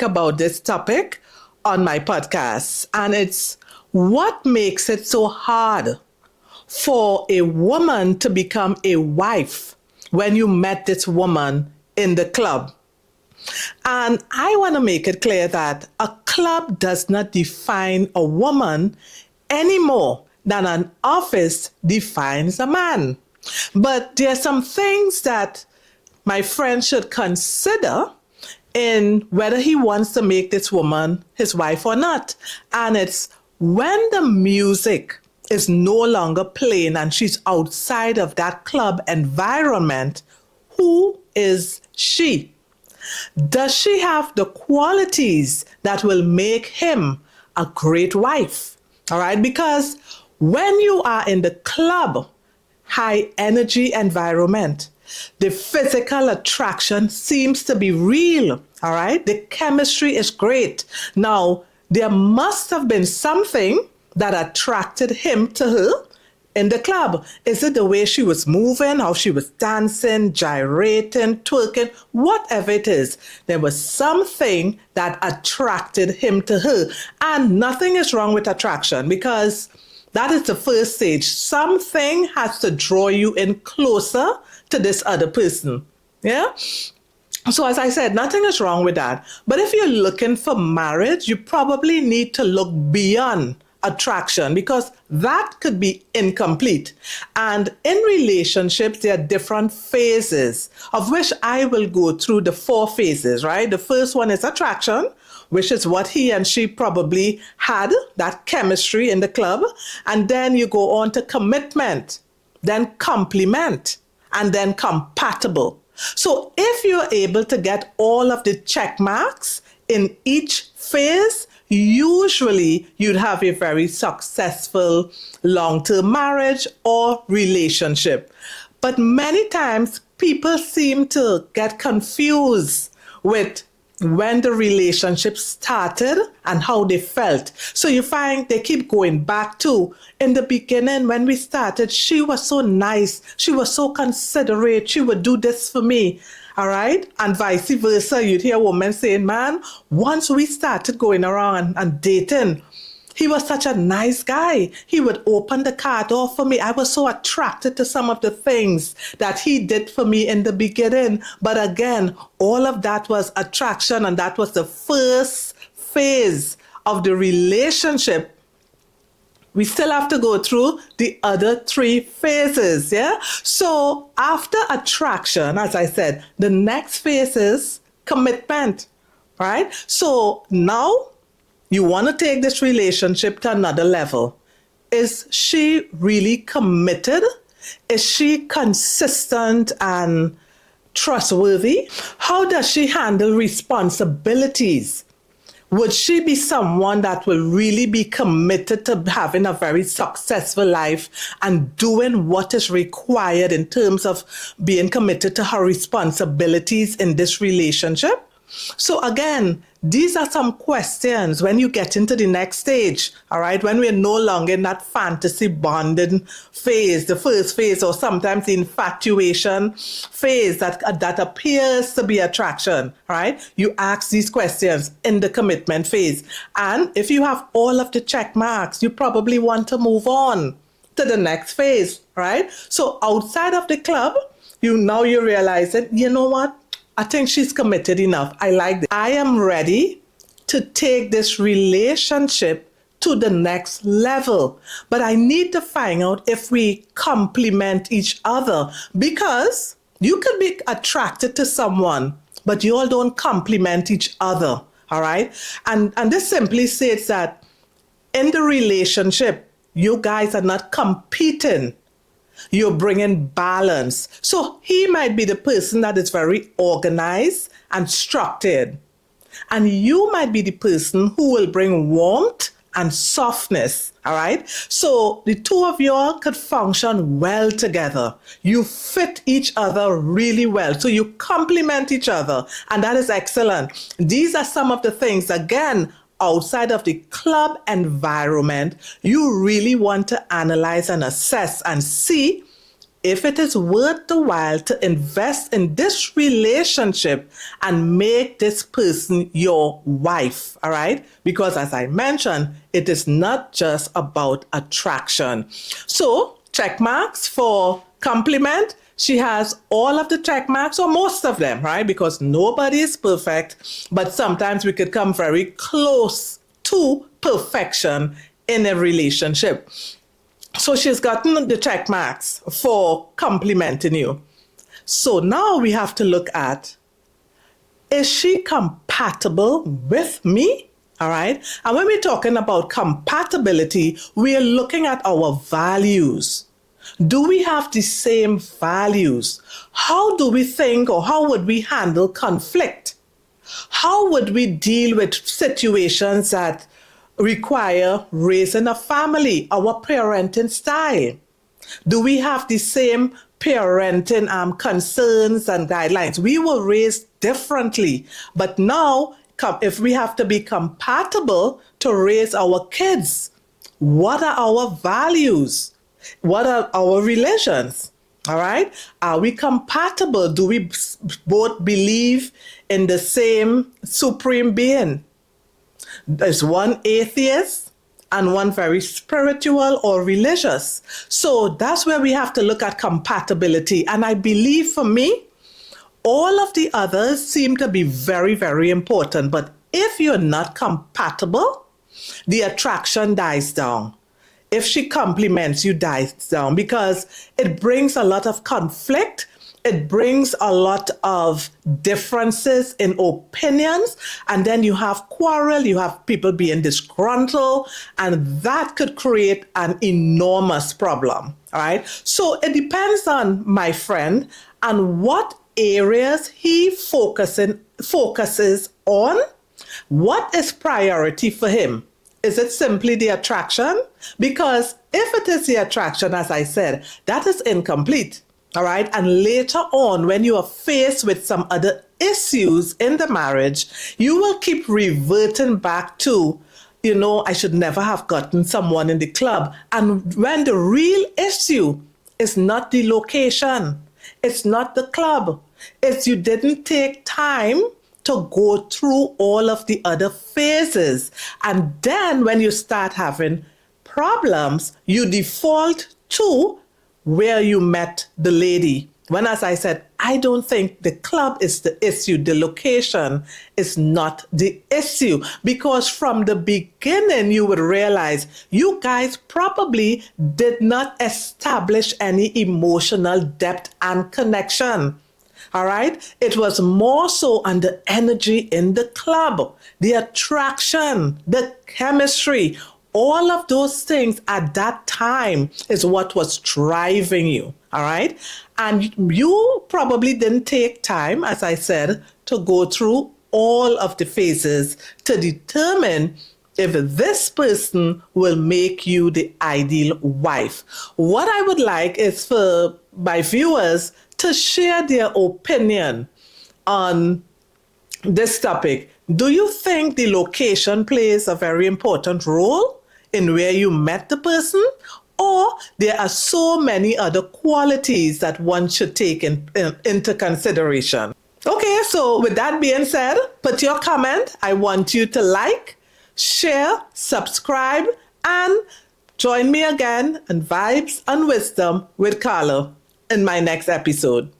about this topic on my podcast, and it's what makes it so hard for a woman to become a wife when you met this woman in the club. And I want to make it clear that a club does not define a woman any more than an office defines a man. But there are some things that my friend should consider in whether he wants to make this woman his wife or not. And it's when the music is no longer playing and she's outside of that club environment, who is she? Does she have the qualities that will make him a great wife? All right, because when you are in the club, high energy environment, the physical attraction seems to be real. All right, the chemistry is great. Now, there must have been something that attracted him to her in the club. Is it the way she was moving, how she was dancing, gyrating, twerking, whatever it is? There was something that attracted him to her. And nothing is wrong with attraction because that is the first stage. Something has to draw you in closer to this other person. Yeah? So as I said, nothing is wrong with that. But if you're looking for marriage, you probably need to look beyond attraction because that could be incomplete. And in relationships, there are different phases, of which I will go through the 4 phases, right? The first one is attraction, which is what he and she probably had, that chemistry in the club. And then you go on to commitment, then complement, and then compatible. So if you're able to get all of the check marks in each phase, usually you'd have a very successful long-term marriage or relationship. But many times people seem to get confused with when the relationship started and how they felt. So you find they keep going back to, in the beginning when we started, she was so nice, she was so considerate, she would do this for me. All right. And vice versa. You'd hear women saying, man, once we started going around and dating, he was such a nice guy. He would open the car door for me. I was so attracted to some of the things that he did for me in the beginning. But again, all of that was attraction. And that was the first phase of the relationship. We still have to go through the other 3 phases, yeah? So after attraction, as I said, the next phase is commitment, right? So now you want to take this relationship to another level. Is she really committed? Is she consistent and trustworthy? How does she handle responsibilities? Would she be someone that will really be committed to having a very successful life and doing what is required in terms of being committed to her responsibilities in this relationship? So again, these are some questions when you get into the next stage, all right? When we're no longer in that fantasy bonding phase, the first phase, or sometimes the infatuation phase that appears to be attraction, right? You ask these questions in the commitment phase. And if you have all of the check marks, you probably want to move on to the next phase, right? So outside of the club, you realize that, you know what? I think she's committed enough. I like this. I am ready to take this relationship to the next level. But I need to find out if we complement each other, because you could be attracted to someone, but you all don't complement each other. All right. And this simply says that in the relationship, you guys are not competing. You're bringing balance. So he might be the person that is very organized and structured. And you might be the person who will bring warmth and softness. All right. So the two of you all could function well together. You fit each other really well. So you complement each other. And that is excellent. These are some of the things, again, outside of the club environment, you really want to analyze and assess and see if it is worth the while to invest in this relationship and make this person your wife, all right? Because as I mentioned, it is not just about attraction. So, check marks for compliment. She has all of the check marks, or most of them, right? Because nobody is perfect, but sometimes we could come very close to perfection in a relationship. So she's gotten the check marks for complimenting you. So now we have to look at, is she compatible with me? All right. And when we're talking about compatibility, we are looking at our values. Do we have the same values? How do we think, or how would we handle conflict? How would we deal with situations that require raising a family, our parenting style? Do we have the same parenting concerns and guidelines? We were raised differently, but now if we have to be compatible to raise our kids, what are our values? What are our religions? All right? Are we compatible? Do we both believe in the same supreme being? There's one atheist and one very spiritual or religious. So that's where we have to look at compatibility. And I believe for me, all of the others seem to be very, very important. But if you're not compatible, the attraction dies down. If she compliments you, dies down, because it brings a lot of conflict. It brings a lot of differences in opinions, and then you have quarrel, you have people being disgruntled, and that could create an enormous problem. All right. So it depends on my friend and what areas he focuses on. What is priority for him? Is it simply the attraction? Because if it is the attraction, as I said, that is incomplete. All right. And later on, when you are faced with some other issues in the marriage, you will keep reverting back to, I should never have gotten someone in the club. And when the real issue is not the location, it's not the club, it's you didn't take time to go through all of the other phases. And then when you start having problems, you default to where you met the lady. When, as I said, I don't think the club is the issue. The location is not the issue. Because from the beginning, you would realize you guys probably did not establish any emotional depth and connection. All right? It was more so on the energy in the club, the attraction, the chemistry. All of those things at that time is what was driving you. All right? And you probably didn't take time, as I said, to go through all of the phases to determine if this person will make you the ideal wife. What I would like is for my viewers to share their opinion on this topic. Do you think the location plays a very important role in where you met the person? Or there are so many other qualities that one should take into consideration? Okay, so with that being said, put your comment. I want you to like, share, subscribe, and join me again in Vibes and Wisdom with Carla in my next episode.